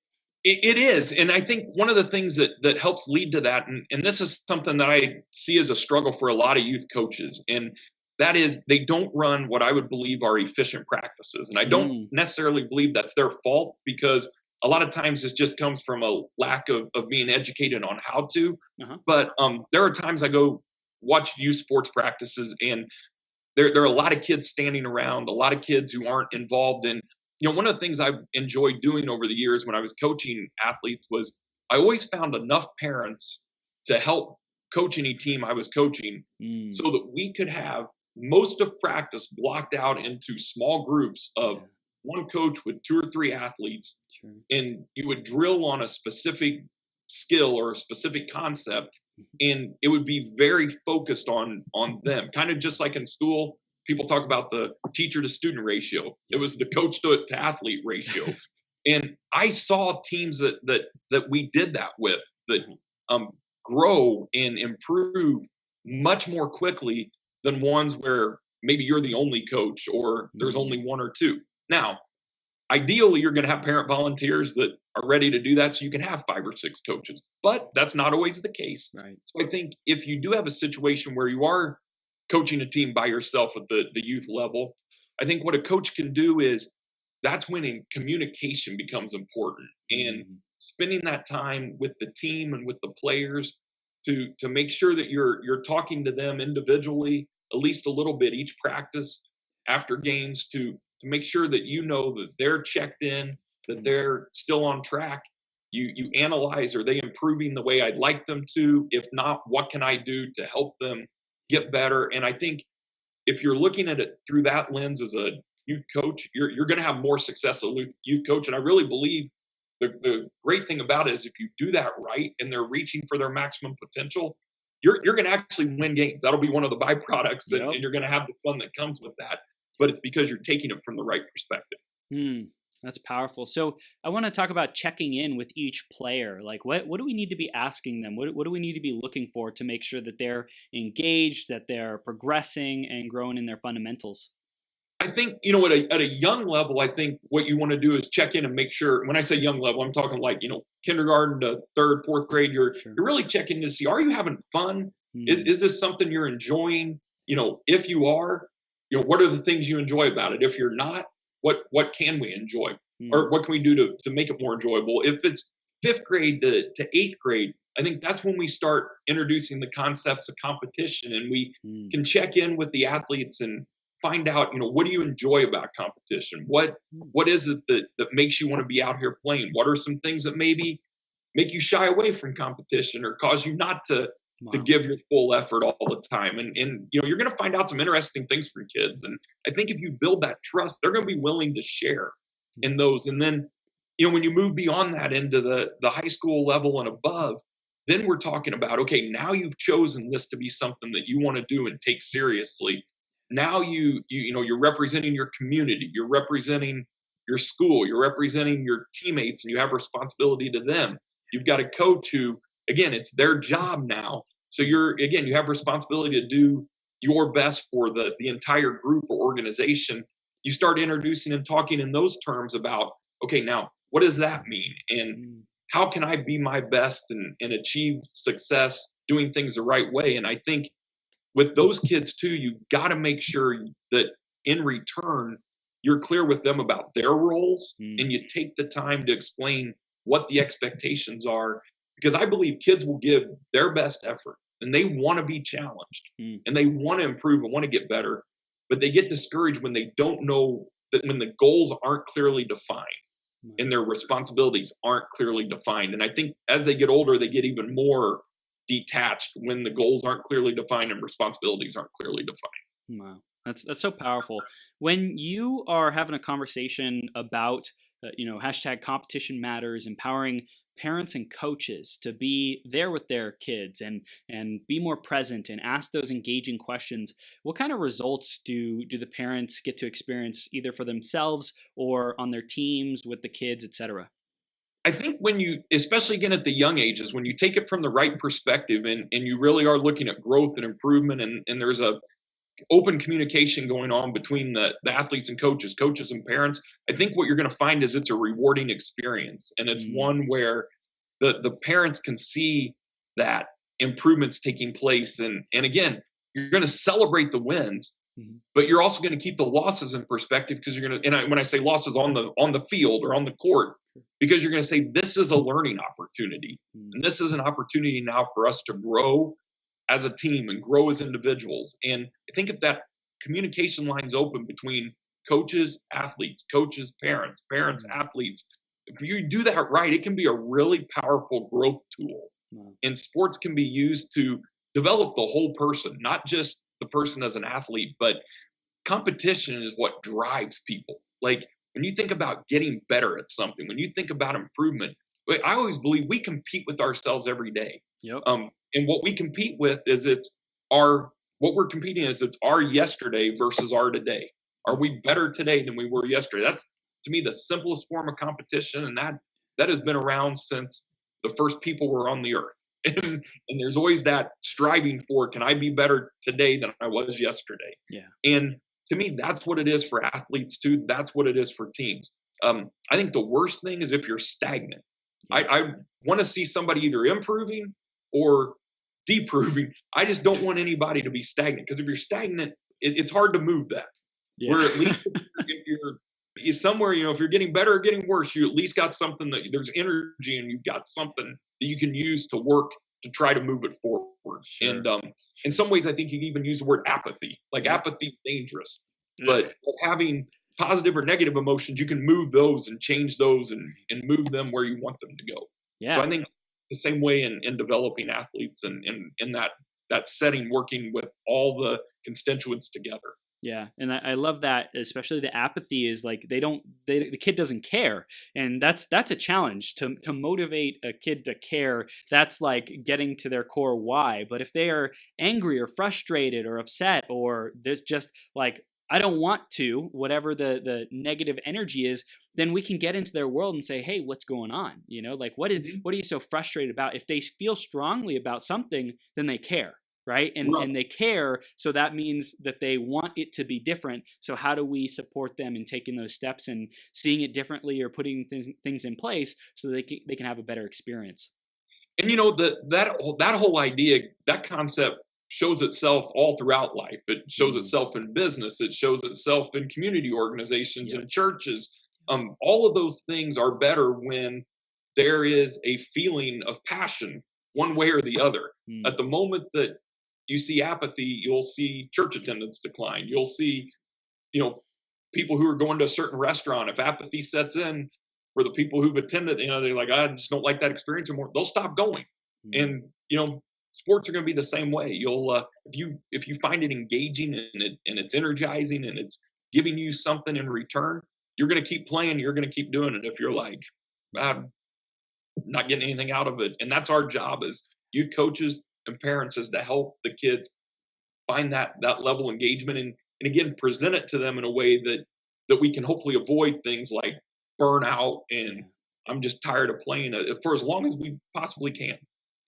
It is. And I think one of the things that helps lead to that, and this is something that I see as a struggle for a lot of youth coaches, and that is they don't run what I would believe are efficient practices. And I don't necessarily believe that's their fault, because a lot of times this just comes from a lack of being educated on how to. But there are times I go watch youth sports practices, and there are a lot of kids standing around, a lot of kids who aren't involved in one of the things I've enjoyed doing over the years when I was coaching athletes was I always found enough parents to help coach any team I was coaching Mm, so that we could have most of practice blocked out into small groups of yeah, one coach with two or three athletes, sure. and you would drill on a specific skill or a specific concept, Mhm. and it would be very focused on them, kind of just like in school people talk about the teacher to student ratio. It Yep. was the coach to athlete ratio. And I saw teams that we did that with, that Uh-huh. um, grow and improve much more quickly than ones where maybe you're the only coach or there's Mm, only one or two. Now, ideally, you're going to have parent volunteers that are ready to do that so you can have five or six coaches, but that's not always the case. right. So I think if you do have a situation where you are coaching a team by yourself at the youth level, I think what a coach can do is that's when communication becomes important, and Mhm. spending that time with the team and with the players to make sure that you're talking to them individually at least a little bit each practice after games to make sure that you know that they're checked in, that Mm, they're still on track. You analyze, are they improving the way I'd like them to? If not, what can I do to help them get better? And I think if you're looking at it through that lens as a youth coach, you're going to have more success as a youth coach. And I really believe the great thing about it is if you do that right and they're reaching for their maximum potential, you're going to actually win games. That'll be one of the byproducts, yep. and you're going to have the fun that comes with that. But it's because you're taking it from the right perspective. Hmm. That's powerful. So I want to talk about checking in with each player. Like, what do we need to be asking them? What do we need to be looking for to make sure that they're engaged, that they're progressing and growing in their fundamentals? I think, at a young level, I think what you want to do is check in and make sure. When I say young level, I'm talking like, kindergarten to third, fourth grade. Sure. You're really checking to see, are you having fun? Hmm. Is this something you're enjoying? If you are, what are the things you enjoy about it? If you're not, what can we enjoy? Hmm. Or what can we do to make it more enjoyable? If it's fifth grade to eighth grade, I think that's when we start introducing the concepts of competition, and we Hmm. can check in with the athletes and find out, what do you enjoy about competition? What is it that makes you want to be out here playing? What are some things that maybe make you shy away from competition or cause you not to Wow. give your full effort all the time? And Sure. and you're going to find out some interesting things from kids. And I think if you build that trust, they're going to be willing to share in those. And then, when you move beyond that into the high school level and above, then we're talking about, okay, now you've chosen this to be something that you want to do and take seriously. Now you're representing your community, you're representing your school, you're representing your teammates, and you have responsibility to them. You've got a coach who, again, it's their job now, so you have responsibility to do your best for the entire group or organization. You start introducing and talking in those terms about, okay, now what does that mean, and Hmm. how can I be my best and achieve success doing things the right way? And I think with those kids too, you got to make sure that in return, you're clear with them about their roles, Hmm. and you take the time to explain what the expectations are, because I believe kids will give their best effort and they want to be challenged Hmm. and they want to improve and want to get better, but they get discouraged when they don't know, that when the goals aren't clearly defined Wow. and their responsibilities aren't clearly defined. And I think as they get older, they get even more detached when the goals aren't clearly defined and responsibilities aren't clearly defined. Wow, that's so powerful. When you are having a conversation about, hashtag competition matters, empowering parents and coaches to be there with their kids and be more present and ask those engaging questions. What kind of results do the parents get to experience either for themselves or on their teams with the kids, etc.? I think when you, especially again at the young ages, when you take it from the right perspective and you really are looking at growth and improvement, and there's a open communication going on between the athletes and coaches and parents, I think what you're going to find is it's a rewarding experience, and it's Mm, one where the parents can see that improvements taking place, and again, you're going to celebrate the wins, mhm, but you're also going to keep the losses in perspective, because you're going to, when I say losses on the field or on the court, because you're going to say this is a learning opportunity, mm, and this is an opportunity now for us to grow as a team and grow as individuals. And I think if that communication line's open between coaches, athletes, coaches, parents, parents, Mm. athletes. If you do that right, it can be a really powerful growth tool. Wow. And sports can be used to develop the whole person, not just the person as an athlete, but competition is what drives people. Like when you think about getting better at something, when you think about improvement, I always believe we compete with ourselves every day. Yep. And what we compete with is our what we're competing is it's our yesterday versus our today. Are we better today than we were yesterday? That's to me the simplest form of competition, and that has been around since the first people were on the earth. And there's always that striving for, can I be better today than I was yesterday? Yeah. And to me, that's what it is for athletes too. That's what it is for teams. I think the worst thing is if you're stagnant. Yeah. I want to see somebody either improving or deproving. I just don't want anybody to be stagnant, because if you're stagnant, it's hard to move that. Yeah. Where at least if you're somewhere, if you're getting better or getting worse, you at least got something that there's energy, and you've got something that you can use to work to try to move it forward. Sure. And in some ways, I think you can even use the word apathy. Like Yeah. apathy is dangerous, Ugh. but having positive or negative emotions, you can move those and change those and move them where you want them to go. So Yeah. I think the same way in developing athletes and in that setting, working with all the constituents together. Yeah, and I love that, especially the apathy is like the kid doesn't care, and that's a challenge to motivate a kid to care. That's like getting to their core why. But if they are angry or frustrated or upset, or there's just like, I don't want to, whatever the negative energy is, then we can get into their world and say, hey, what's going on? Like what are you so frustrated about? If they feel strongly about something, then they care, right? Right. And they care, so that means that they want it to be different. So how do we support them in taking those steps and seeing it differently, or putting things in place so they can have a better experience? And that whole idea, that concept shows itself all throughout life. It shows Mm. itself in business. It shows itself in community organizations Yep. and churches. All of those things are better when there is a feeling of passion, one way or the other. Mm. At the moment that you see apathy, you'll see church attendance decline. You'll see, you know, people who are going to a certain restaurant. If apathy sets in for the people who've attended, they're like, I just don't like that experience anymore. They'll stop going. Mm. And sports are going to be the same way. You'll if you find it engaging and it's energizing and it's giving you something in return, you're going to keep playing. You're going to keep doing it. If you're like, I'm not getting anything out of it, and that's our job as youth coaches and parents, is to help the kids find that level of engagement, and again present it to them in a way that we can hopefully avoid things like burnout and Yeah. I'm just tired of playing it for as long as we possibly can.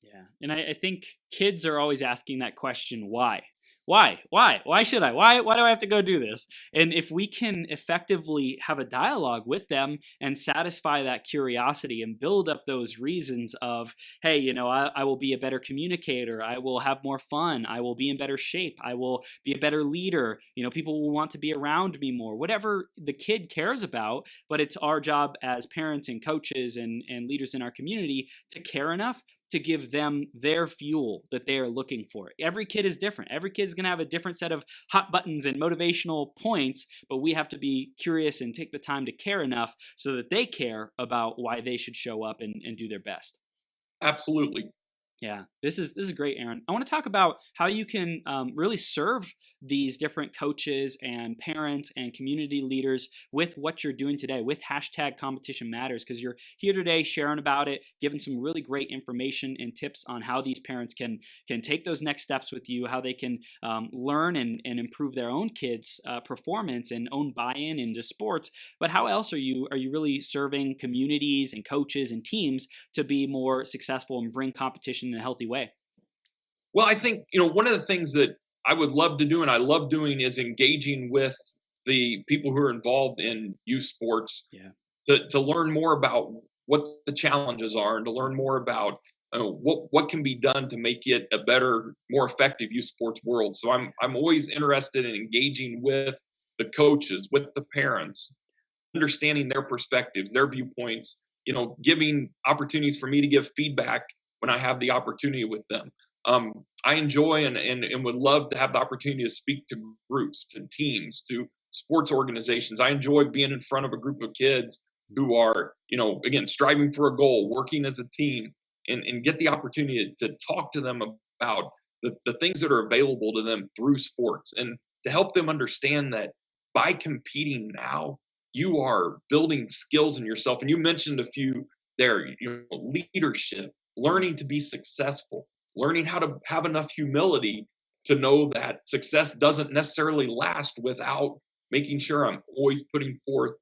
Yeah. And I think kids are always asking that question, why? Why should I? Why do I have to go do this? And if we can effectively have a dialogue with them and satisfy that curiosity and build up those reasons of, hey, I will be a better communicator, I will have more fun, I will be in better shape, I will be a better leader, people will want to be around me more, whatever the kid cares about. But it's our job as parents and coaches and leaders in our community to care enough to give them their fuel that they are looking for. Every kid is different. Every kid is going to have a different set of hot buttons and motivational points, but we have to be curious and take the time to care enough so that they care about why they should show up and do their best. Absolutely. Yeah, this is great, Aaron. I want to talk about how you can really serve these different coaches and parents and community leaders with what you're doing today with hashtag Competition Matters, because you're here today sharing about it, giving some really great information and tips on how these parents can take those next steps with you, how they can learn and improve their own kids' performance and own buy-in into sports. But how else are you really serving communities and coaches and teams to be more successful and bring competition in a healthy way? Well, I think, one of the things that I would love to do and I love doing is engaging with the people who are involved in youth sports Yeah. to learn more about what the challenges are and to learn more about what can be done to make it a better, more effective youth sports world. So I'm always interested in engaging with the coaches, with the parents, understanding their perspectives, their viewpoints, giving opportunities for me to give feedback when I have the opportunity with them. I enjoy and would love to have the opportunity to speak to groups, to teams, to sports organizations. I enjoy being in front of a group of kids who are, again, striving for a goal, working as a team, and get the opportunity to talk to them about the things that are available to them through sports, and to help them understand that by competing now, you are building skills in yourself. And you mentioned a few there, leadership, learning to be successful, learning how to have enough humility to know that success doesn't necessarily last without making sure I'm always putting forth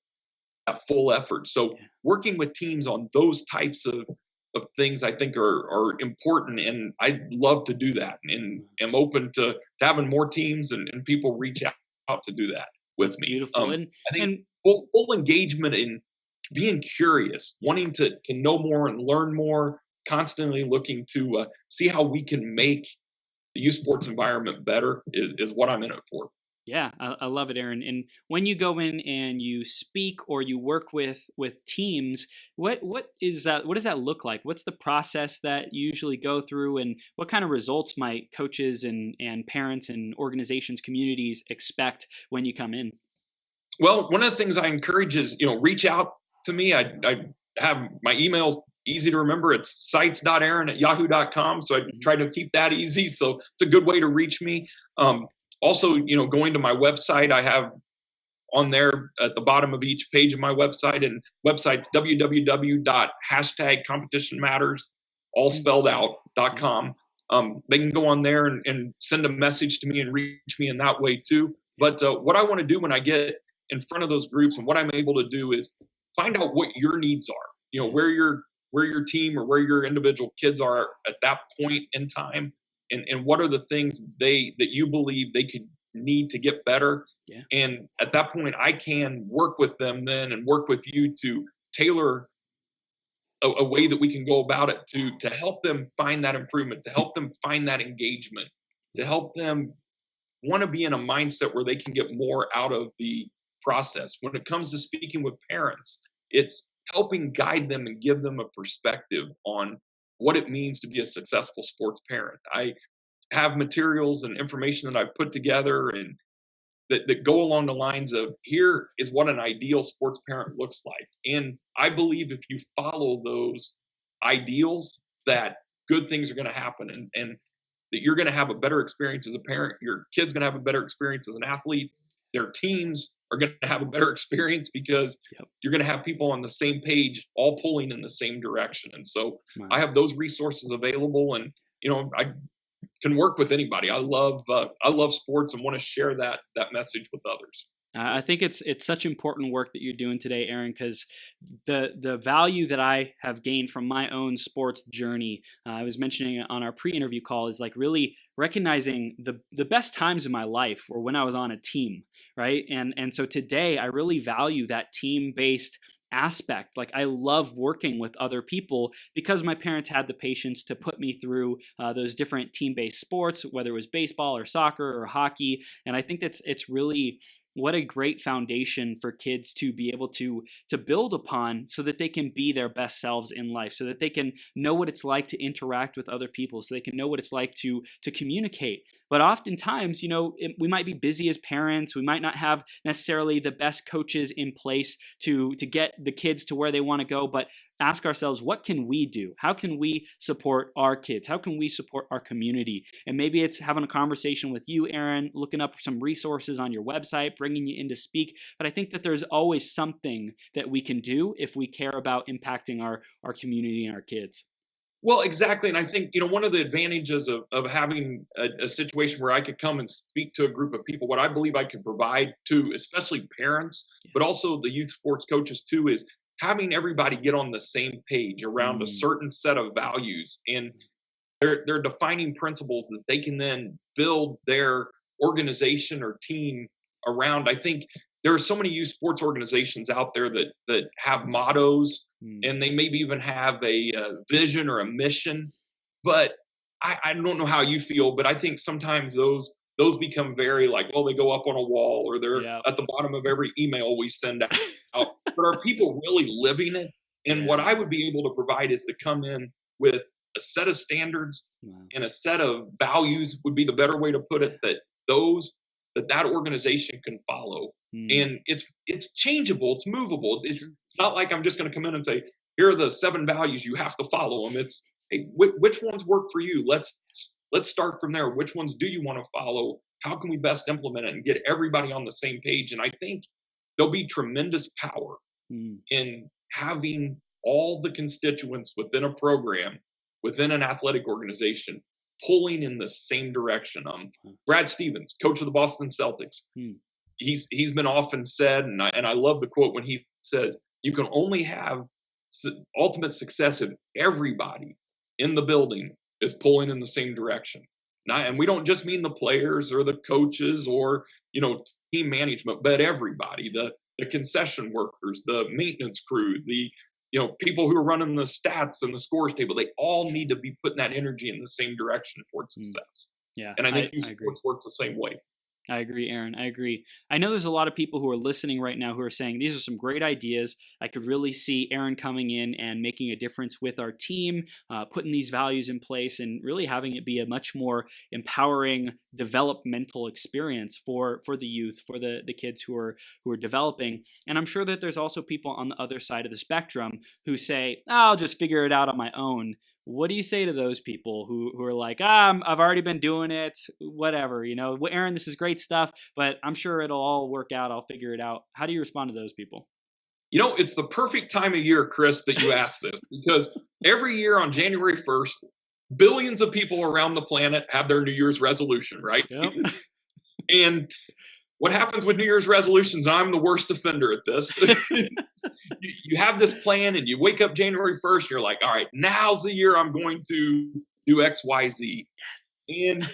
that full effort. So working with teams on those types of things, I think are important, and I'd love to do that, and am open to having more teams and people reach out to do that That's with me. beautiful. I think And full engagement in being curious, wanting to know more and learn more, constantly looking to see how we can make the youth sports environment better is what I'm in it for. yeah, I love it, Aaron. And when you go in and you speak or you work with teams, what is that? What does that look like? What's the process that you usually go through, and what kind of results might coaches and parents and organizations, communities expect when you come in? Well, one of the things I encourage is, reach out to me. I have my email easy to remember. It's seitz.aaron@yahoo.com. So I Mhm. try to keep that easy. So it's a good way to reach me. Also, going to my website, I have on there at the bottom of each page of my website, and website's www.competitionmatters, all spelled Yeah. out.com. They can go on there and send a message to me and reach me in that way too. But what I want to do when I get in front of those groups, and what I'm able to do, is find out what your needs are. Where your team or where your individual kids are at that point in time, and what are the things that you believe they could need to get better. Yeah. And at that point, I can work with them then, and work with you to tailor a way that we can go about it to help them find that improvement, to help them find that engagement, to help them want to be in a mindset where they can get more out of the process. When it comes to speaking with parents, it's helping guide them and give them a perspective on what it means to be a successful sports parent. I have materials and information that I've put together, and that go along the lines of, here is what an ideal sports parent looks like. And I believe if you follow those ideals, that good things are going to happen, and that you're going to have a better experience as a parent. Your kid's going to have a better experience as an athlete. Their teams are going to have a better experience, because Yep. you're going to have people on the same page, all pulling in the same direction. And so Wow. I have those resources available, and I can work with anybody. I love sports and want to share that message with others. I think it's such important work that you're doing today, Aaron, because the value that I have gained from my own sports journey, I was mentioning it on our pre-interview call, is like really recognizing the best times in my life were when I was on a team, right? And so today I really value that team based aspect. Like I love working with other people because my parents had the patience to put me through those different team-based sports, whether it was baseball or soccer or hockey. And I think it's really what a great foundation for kids to be able to build upon, so that they can be their best selves in life, so that they can know what it's like to interact with other people, so they can know what it's like to communicate. But oftentimes, we might be busy as parents. We might not have necessarily the best coaches in place to get the kids to where they want to go. But ask ourselves, what can we do? How can we support our kids? How can we support our community? And maybe it's having a conversation with you, Aaron, looking up some resources on your website, bringing you in to speak. But I think that there's always something that we can do if we care about impacting our community and our kids. Well, exactly. And I think, one of the advantages of having a situation where I could come and speak to a group of people, what I believe I can provide to especially parents, but also the youth sports coaches too, is having everybody get on the same page around a Mm, certain set of values, and they're defining principles that they can then build their organization or team around. I think there are so many youth sports organizations out there that have mottos, mm, and they maybe even have a vision or a mission. But I don't know how you feel, but I think sometimes those become very, like, well, they go up on a wall, or they're yeah. at the bottom of every email we send out. But are people really living it? And what I Yeah. would be able to provide is to come in with a set of standards Wow. and a set of values, would be the better way to put it, that that organization can follow. Mm, and it's changeable, it's movable. It's sure. it's not like I'm just going to come in and say, here are the 7 values, you have to follow them. It's, hey, which ones work for you? Let's start from there. Which ones do you want to follow? How can we best implement it and get everybody on the same page? And I think there'll be tremendous power Mm, in having all the constituents within a program, within an athletic organization, pulling in the same direction. huh, Brad Stevens, coach of the Boston Celtics, mm, he's been often said, and I love the quote when he says, "You can only have ultimate success if everybody in the building is pulling in the same direction." And we don't just mean the players or the coaches or team management, but everybody, the concession workers, the maintenance crew, the people who are running the stats and the scores table. They all sure. need to be putting that energy in the same direction towards Mm, success. yeah, And I think youth I agree. sports works the same way. I agree, Aaron. I agree. I know there's a lot of people who are listening right now who are saying these are some great ideas. I could really see Aaron coming in and making a difference with our team, putting these values in place, and really having it be a much more empowering developmental experience for the youth, for the kids who are developing. And I'm sure that there's also people on the other side of the spectrum who say, "I'll just figure it out on my own." What do you say to those people who are like, I've already been doing it, whatever, well, Aaron, this is great stuff, but I'm sure it'll all work out. I'll figure it out. How do you respond to those people? It's the perfect time of year, Chris, that you ask this because every year on January 1st, billions of people around the planet have their New Year's resolution, right? Yep. And what happens with New Year's resolutions, I'm the worst offender at this. You have this plan and you wake up January 1st, you're like, all right, now's the year I'm going to do X, Y, Z. Yes. And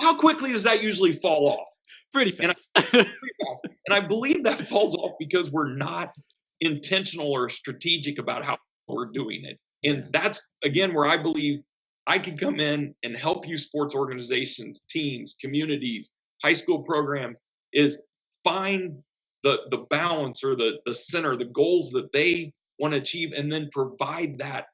how quickly does that usually fall off? Pretty And fast. pretty fast. And I believe that falls off because we're not intentional or strategic about how we're doing it. Yeah. And that's again where I believe I can come in and help you sports organizations, teams, communities, high school programs is find the balance or the center, the goals that they want to achieve, and then provide that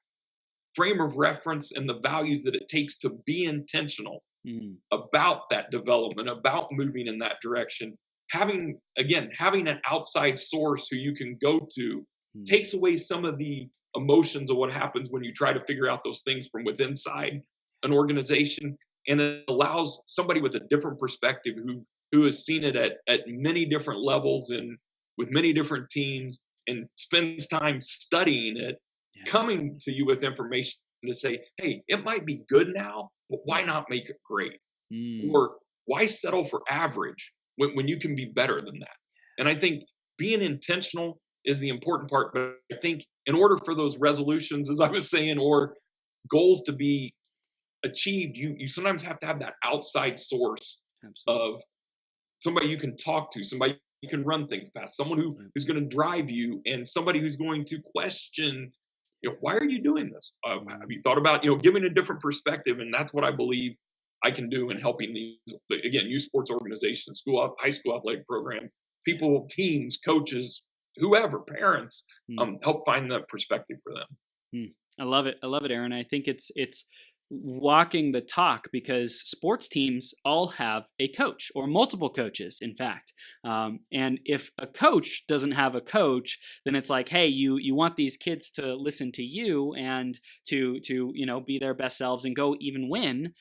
frame of reference and the values that it takes to be intentional Mm, about that development, about moving in that direction. Having an outside source who you can go to mm, takes away some of the emotions of what happens when you try to figure out those things from within inside an organization. And it allows somebody with a different perspective who has seen it at many different levels and with many different teams and spends time studying it, yeah. coming to you with information to say, hey, it might be good now, but why not make it great? Mm, Or why settle for average when you can be better than that? And I think being intentional is the important part. But I think in order for those resolutions, as I was saying, or goals to be achieved, you sometimes have to have that outside source absolutely. of somebody you can talk to, somebody you can run things past, someone Yeah. who's going to drive you, and somebody who's going to question, why are you doing this? Have Mm, you thought about, giving a different perspective? And that's what I believe I can do in helping these, again, youth sports organizations, high school athletic programs, yeah. people, teams, coaches, whoever, parents, Mm. help find that perspective for them. Mm. I love it. I love it, Aaron. I think it's walking the talk because sports teams all have a coach or multiple coaches, in fact. And if a coach doesn't have a coach, then it's like, hey, you want these kids to listen to you and to be their best selves and go even win.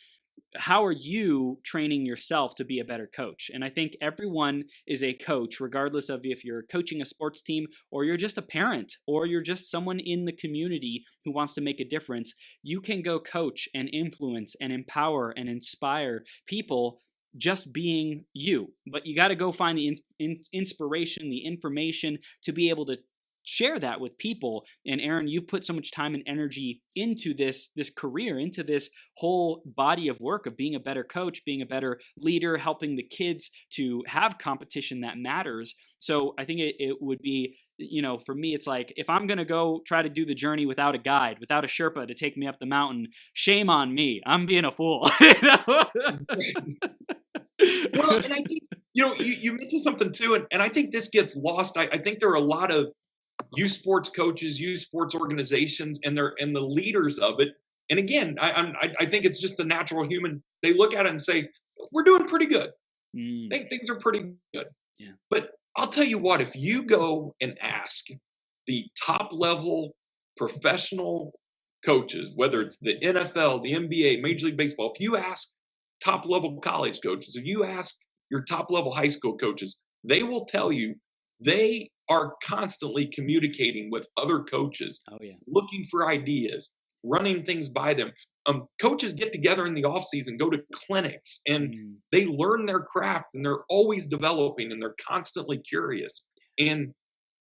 How are you training yourself to be a better coach? And I think everyone is a coach, regardless of if you're coaching a sports team or you're just a parent or you're just someone in the community who wants to make a difference. You can go coach and influence and empower and inspire people just being you. But you got to go find the inspiration, the information to be able to share that with people. And Aaron, you've put so much time and energy into this career, into this whole body of work of being a better coach, being a better leader, helping the kids to have competition that matters. So I think it would be, for me, it's like if I'm going to go try to do the journey without a guide, without a Sherpa to take me up the mountain, shame on me. I'm being a fool. Well, and I think, you mentioned something too, and I think this gets lost. I think there are a lot of youth sports coaches, youth sports organizations, and the leaders of it. And again, I think it's just the natural human. They look at it and say, "We're doing pretty good. Mm, Things are pretty good." yeah. But I'll tell you what, if you go and ask the top level professional coaches, whether it's the NFL, the NBA, Major League Baseball, if you ask top level college coaches, if you ask your top level high school coaches, they will tell you they are constantly communicating with other coaches, Oh yeah. looking for ideas, running things by them. Coaches get together in the off season, go to clinics, and Mm. they learn their craft, and they're always developing, and they're constantly curious. And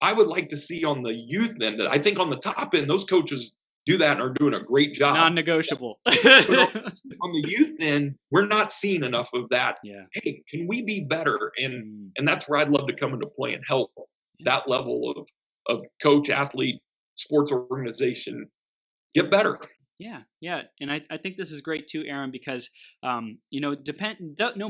I would like to see on the youth end, I think on the top end, those coaches do that and are doing a great job. Non-negotiable. But on the youth end, we're not seeing enough of that. Yeah. Hey, can we be better? And Mm. and that's where I'd love to come into play and help Yeah. that level of coach, athlete, sports organization get better. Yeah, yeah, and I think this is great too, Aaron, because no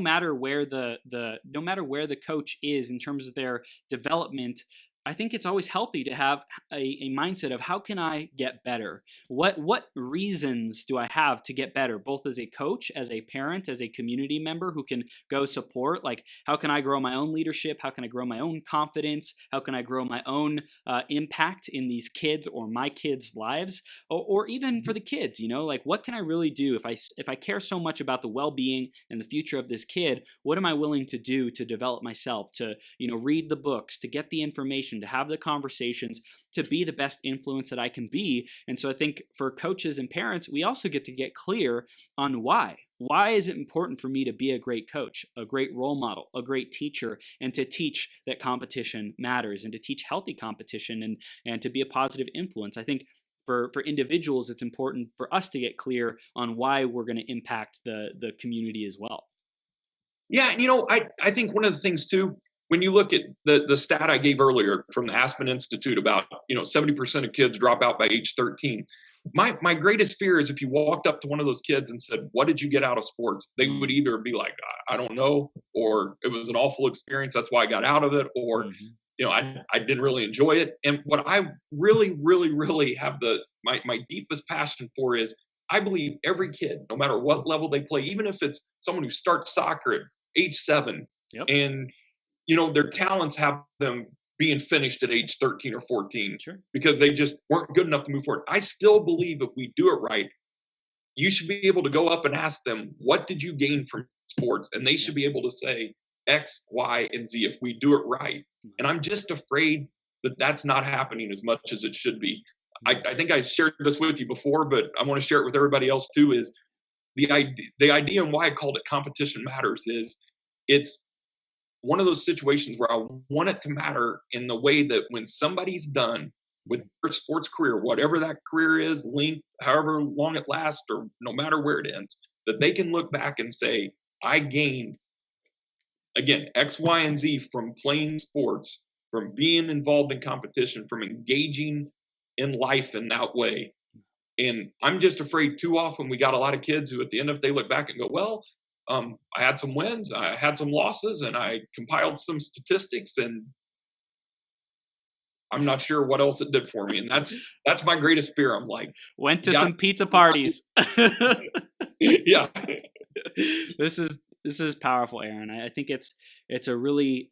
matter where no matter where the coach is in terms of their development, I think it's always healthy to have a mindset of how can I get better? What reasons do I have to get better, both as a coach, as a parent, as a community member who can go support? Like, how can I grow my own leadership? How can I grow my own confidence? How can I grow my own impact in these kids or my kids' lives? Or even for the kids, like what can I really do if I care so much about the well-being and the future of this kid? What am I willing to do to develop myself, to read the books, to get the information, to have the conversations, to be the best influence that I can be? And so I think for coaches and parents, we also get to get clear on why. Why is it important for me to be a great coach, a great role model, a great teacher, and to teach that competition matters, and to teach healthy competition, and to be a positive influence? I think for individuals, it's important for us to get clear on why we're going to impact the community as well. Yeah, and I think one of the things too, when you look at the stat I gave earlier from the Aspen Institute about 70% of kids drop out by age 13. My greatest fear is if you walked up to one of those kids and said, "What did you get out of sports?" They would either be like, "I don't know," or "It was an awful experience. That's why I got out of it," or Mm-hmm. I didn't really enjoy it. And what I really, really, really have my deepest passion for is I believe every kid, no matter what level they play, even if it's someone who starts soccer at age 7, Yep. and their talents have them being finished at age 13 or 14 Sure. because they just weren't good enough to move forward. I still believe if we do it right, you should be able to go up and ask them, "What did you gain from sports?" And they Yeah. should be able to say X, Y, and Z if we do it right. And I'm just afraid that that's not happening as much as it should be. I think I shared this with you before, but I want to share it with everybody else too. Is the idea and why I called it competition matters is it's one of those situations where I want it to matter in the way that when somebody's done with their sports career, whatever that career is, length, however long it lasts, or no matter where it ends, that they can look back and say, "I gained, again, X, Y, and Z from playing sports, from being involved in competition, from engaging in life in that way." And I'm just afraid too often we got a lot of kids who at the end of they look back and go, "Well, I had some wins, I had some losses, and I compiled some statistics, and I'm not sure what else it did for me." And that's my greatest fear. I'm like, Went you to got some pizza parties. yeah. This is powerful, Aaron. I think it's a really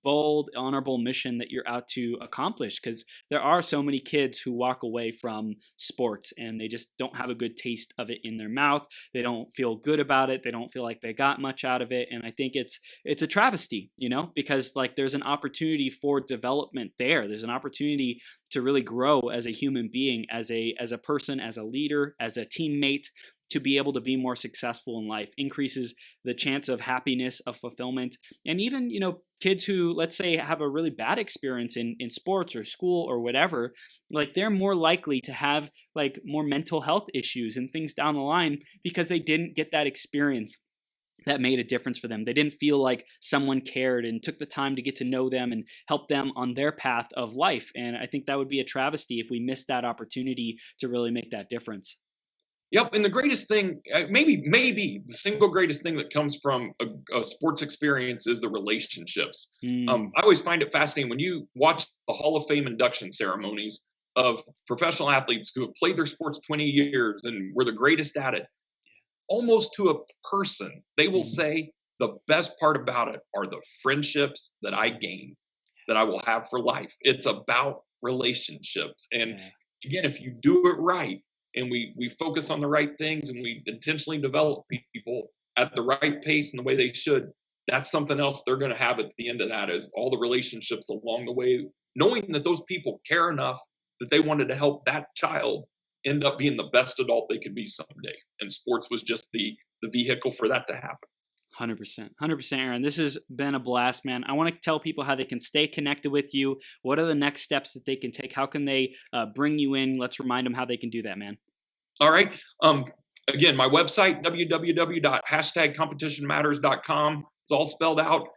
bold, honorable mission that you're out to accomplish, because there are so many kids who walk away from sports and they just don't have a good taste of it in their mouth. They don't feel good about it. They don't feel like they got much out of it. And I think it's a travesty, because like there's an opportunity for development there. There's an opportunity to really grow as a human being, as a person, as a leader, as a teammate, to be able to be more successful in life, increases the chance of happiness, of fulfillment. And even, kids who, let's say, have a really bad experience in sports or school or whatever, like they're more likely to have like more mental health issues and things down the line because they didn't get that experience that made a difference for them. They didn't feel like someone cared and took the time to get to know them and help them on their path of life. And I think that would be a travesty if we missed that opportunity to really make that difference. Yep, and the greatest thing, maybe the single greatest thing that comes from a sports experience is the relationships. Mm, I always find it fascinating when you watch the Hall of Fame induction ceremonies of professional athletes who have played their sports 20 years and were the greatest at it. Almost to a person, they will mm, say the best part about it are the friendships that I gained. that I will have for life. It's about relationships. And Yeah. again, if you do it right and we focus on the right things and we intentionally develop people at the right pace and the way they should, that's something else they're going to have at the end of that is all the relationships along the way, knowing that those people care enough that they wanted to help that child end up being the best adult they could be someday. And sports was just the vehicle for that to happen. 100%. 100%, Aaron. This has been a blast, man. I want to tell people how they can stay connected with you. What are the next steps that they can take? How can they bring you in? Let's remind them how they can do that, man. All right. Again, my website, www.competitionmatters.com. It's all spelled out.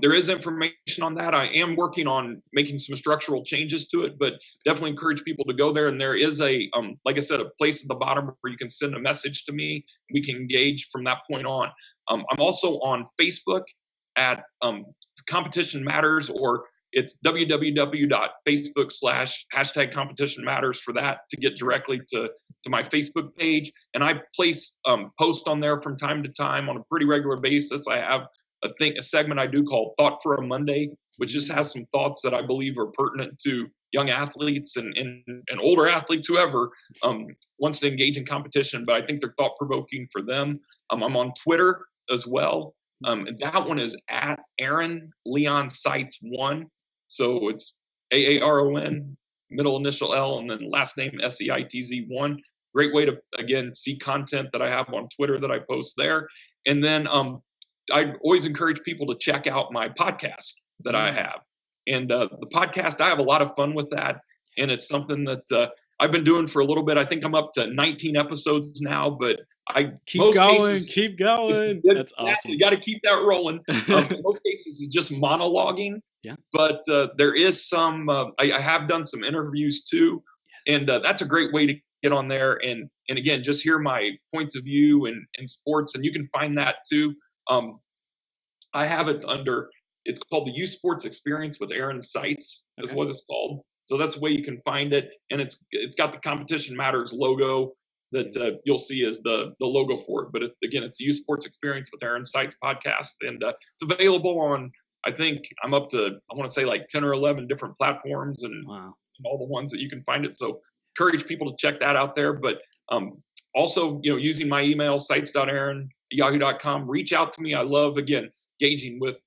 There is information on that. I am working on making some structural changes to it, but definitely encourage people to go there. And there is a, like I said, a place at the bottom where you can send a message to me. We can engage from that point on. I'm also on Facebook at Competition Matters, or it's www.facebook.com/competition matters for that to get directly to my Facebook page. And I place posts on there from time to time on a pretty regular basis. I have a segment I do called Thought for a Monday, which just has some thoughts that I believe are pertinent to young athletes and older athletes, whoever wants to engage in competition, but I think they're thought provoking for them. I'm on Twitter as well. And that one is at Aaron Leon Seitz 1. So it's AARON, middle initial L, and then last name SEITZ 1. Great way to, again, see content that I have on Twitter that I post there. And then I always encourage people to check out my podcast that I have. And the podcast, I have a lot of fun with that. And it's something that I've been doing for a little bit. I think I'm up to 19 episodes now, but keep going. That's awesome. You got to keep that rolling. In most cases, it's just monologuing. Yeah. But there is some. I have done some interviews too, and that's a great way to get on there and again just hear my points of view in sports. And you can find that too. I have it under. It's called the Youth Sports Experience with Aaron Seitz, is what it's called. So that's the way you can find it, and it's got the Competition Matters logo that you'll see as the logo for it. But again, it's the Youth Sports Experience with Aaron Seitz podcast, and it's available on, I think I'm up to, I want to say like 10 or 11 different platforms and all the ones that you can find it. So encourage people to check that out there. But also, using my email, sites.aaron@yahoo.com, reach out to me. I love, again, engaging with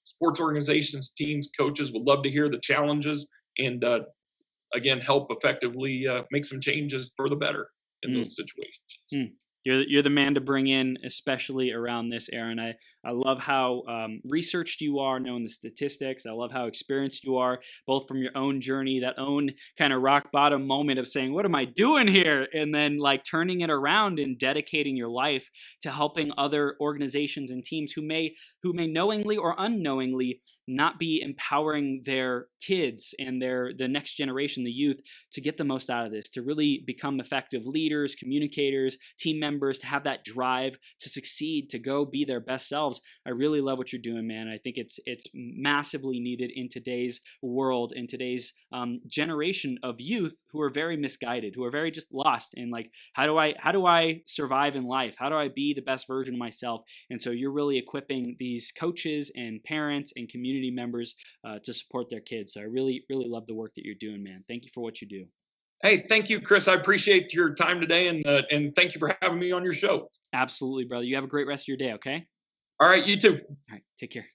sports organizations, teams, coaches. Would love to hear the challenges and, again, help effectively make some changes for the better in those situations. You're the man to bring in, especially around this, Aaron. I love how researched you are, knowing the statistics. I love how experienced you are, both from your own journey, that own kind of rock bottom moment of saying, what am I doing here? And then like turning it around and dedicating your life to helping other organizations and teams who may knowingly or unknowingly not be empowering their kids and the next generation, the youth, to get the most out of this, to really become effective leaders, communicators, team members, to have that drive to succeed, to go be their best selves. I really love what you're doing, man. I think it's massively needed in today's world, in today's generation of youth who are very misguided, who are very just lost in like, how do I survive in life? How do I be the best version of myself? And so you're really equipping these coaches and parents and community members to support their kids. So I really, really love the work that you're doing, man. Thank you for what you do. Hey, thank you, Chris. I appreciate your time today, and thank you for having me on your show. Absolutely, brother. You have a great rest of your day, okay? All right, you too. All right, take care.